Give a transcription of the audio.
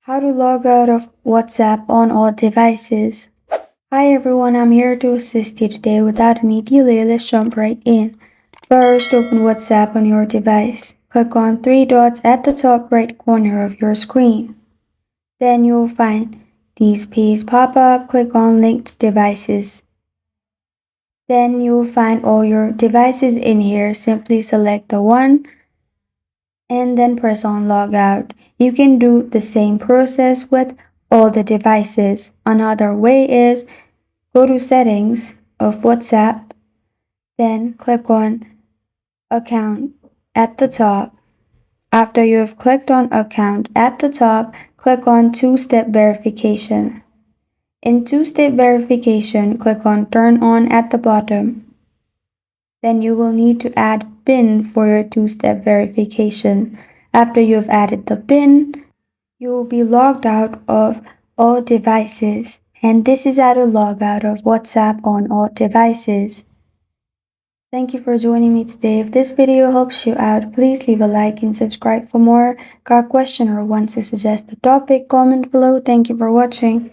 How to log out of WhatsApp on all devices. Hi everyone, I'm here to assist you today. Without any delay, let's jump right in. First, open WhatsApp on your device. Click on three dots at the top right corner of your screen. Then you will find these pages pop up. Click on linked devices. Then you will find all your devices in here. Simply select the one and then press on logout. You can do the same process with all the devices. Another way is go to settings of WhatsApp, then click on account at the top. After you have clicked on account at the top, click on two-step verification. In two-step verification, click on turn on at the bottom. Then you will need to add PIN for your two-step verification. After you have added the PIN, you will be logged out of all devices. And this is how to log out of WhatsApp on all devices. Thank you for joining me today. If this video helps you out, please leave a like and subscribe for more. Got a question or want to suggest a topic? Comment below. Thank you for watching.